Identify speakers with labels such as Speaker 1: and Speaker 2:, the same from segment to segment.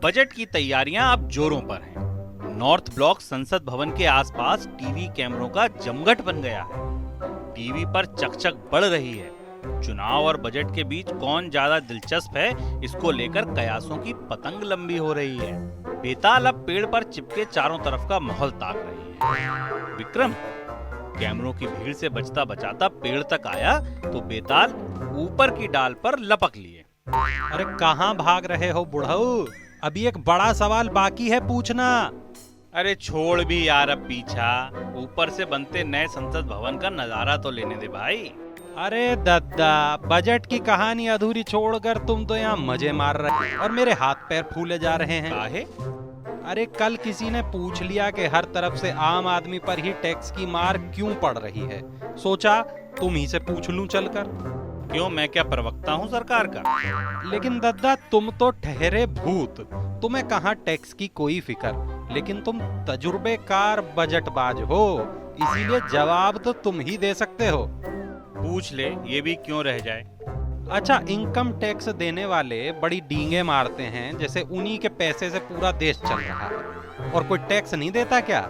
Speaker 1: Budget की तैयारियां अब जोरों पर हैं। नॉर्थ ब्लॉक संसद भवन के आसपास टीवी कैमरों का जमघट बन गया है। टीवी पर चकचक बढ़ रही है। चुनाव और बजट के बीच कौन ज्यादा दिलचस्प है, इसको लेकर कयासों की पतंग लंबी हो रही है। बेताल अब पेड़ पर चिपके चारों तरफ का माहौल ताक रही है। विक्रम कैमरों की भीड़ से बचता बचाता पेड़ तक आया तो बेताल ऊपर की डाल पर लपक लिए।
Speaker 2: अरे कहाँ भाग रहे हो बुढ़ऊ? अभी एक बड़ा सवाल बाकी है पूछना।
Speaker 1: अरे छोड़ भी यार अब पीछा, ऊपर से बनते नए संसद भवन का नजारा तो लेने दे भाई।
Speaker 2: अरे दद्दा, बजट की कहानी अधूरी छोड़कर तुम तो यहाँ मजे मार रहे हो और मेरे हाथ पैर फूले जा रहे हैं।
Speaker 1: काहे?
Speaker 2: अरे कल किसी ने पूछ लिया कि हर तरफ से आम आदमी पर ही टैक्स की मार क्यों पड़ रही है। सोचा तुम ही से पूछ लूं चलकर।
Speaker 1: क्यों, मैं क्या प्रवक्ता हूँ सरकार का?
Speaker 2: लेकिन दद्दा तुम तो ठहरे भूत, तुम्हें कहाँ टैक्स की कोई फिक्र, लेकिन तुम तजुर्बेकार बजटबाज हो, इसीलिए जवाब तो तुम ही दे सकते हो।
Speaker 1: पूछ ले, ये भी क्यों रह जाए।
Speaker 2: अच्छा, इनकम टैक्स देने वाले बड़ी डींगे मारते हैं जैसे उन्हीं के पैसे से पूरा देश चल रहा है, और कोई टैक्स नहीं देता क्या?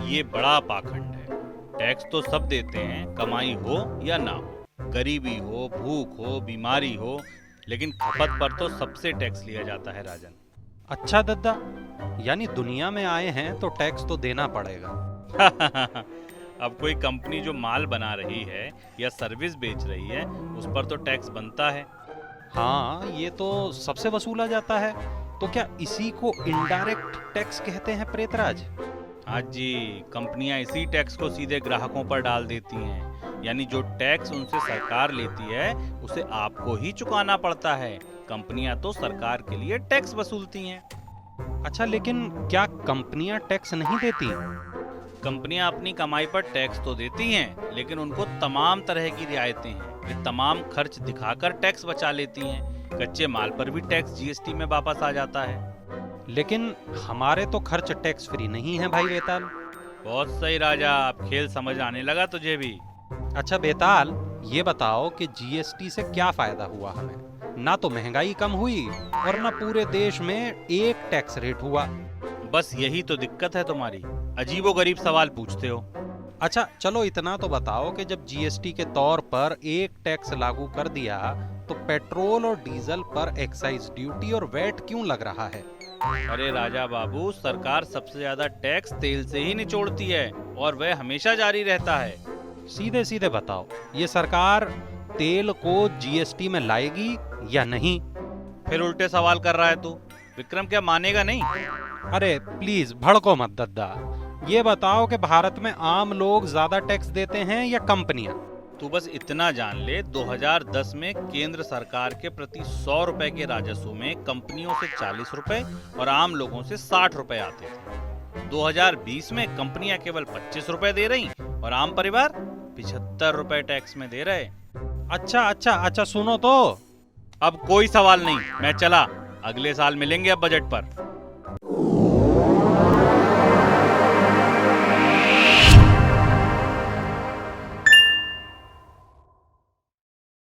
Speaker 1: ये बड़ा पाखंड है। टैक्स तो सब देते हैं, कमाई हो या ना हो, गरीबी हो, भूख हो, बीमारी हो, लेकिन खपत पर तो सबसे टैक्स लिया जाता है राजन।
Speaker 2: अच्छा दद्दा, यानी दुनिया में आए हैं तो टैक्स तो देना पड़ेगा।
Speaker 1: अब कोई कंपनी जो माल बना रही है या सर्विस बेच रही है, उस पर तो टैक्स बनता है।
Speaker 2: हाँ, ये तो सबसे वसूला जाता है। तो क्या इसी को इनडायरेक्ट टैक्स कहते हैं प्रेतराज?
Speaker 1: हाँ जी, कंपनियां इसी टैक्स को सीधे ग्राहकों पर डाल देती हैं। यानी जो टैक्स उनसे सरकार लेती है उसे आपको ही चुकाना पड़ता है। कंपनियां तो सरकार के लिए टैक्स वसूलती हैं।
Speaker 2: अच्छा, लेकिन क्या कंपनियां टैक्स नहीं देती?
Speaker 1: कंपनियां अपनी कमाई पर टैक्स तो देती हैं, लेकिन उनको तमाम तरह की रियायतें हैं। वे तमाम खर्च दिखाकर टैक्स बचा लेती हैं। कच्चे माल पर भी टैक्स जीएसटी में वापस आ जाता है।
Speaker 2: लेकिन हमारे तो खर्च टैक्स फ्री नहीं है भाई बेताल।
Speaker 1: बहुत सही राजा, अब खेल समझ आने लगा तुझे भी।
Speaker 2: अच्छा बेताल, ये बताओ कि जीएसटी से क्या फायदा हुआ हमें? ना तो महंगाई कम हुई और ना पूरे देश में एक टैक्स रेट हुआ।
Speaker 1: बस यही तो दिक्कत है तुम्हारी, अजीबोगरीब सवाल पूछते हो।
Speaker 2: अच्छा चलो, इतना तो बताओ कि जब जीएसटी के तौर पर एक टैक्स लागू कर दिया तो पेट्रोल और डीजल पर एक्साइज ड्यूटी और वैट क्यों लग रहा है?
Speaker 1: अरे राजा बाबू, सरकार सबसे ज्यादा टैक्स तेल से ही निचोड़ती है और वह हमेशा जारी रहता है।
Speaker 2: सीधे सीधे बताओ, ये सरकार तेल को जीएसटी में लाएगी या नहीं?
Speaker 1: फिर उल्टे सवाल कर रहा है तू। विक्रम क्या मानेगा नहीं?
Speaker 2: अरे प्लीज भड़को मत दद्दा, ये बताओ कि भारत में आम लोग ज्यादा टैक्स देते हैं या कंपनियां?
Speaker 1: तू बस इतना जान ले, 2010 में केंद्र सरकार के प्रति 100 रुपए के राजस्व में कंपनियों से 40 रुपए और आम लोगों से 60 रुपए आते थे। 2020 में कंपनियां केवल 25 रुपए दे रही और आम परिवार 75 रुपए टैक्स में दे रहे।
Speaker 2: अच्छा सुनो तो।
Speaker 1: अब कोई सवाल नहीं, मैं चला। अगले साल मिलेंगे अब बजट पर।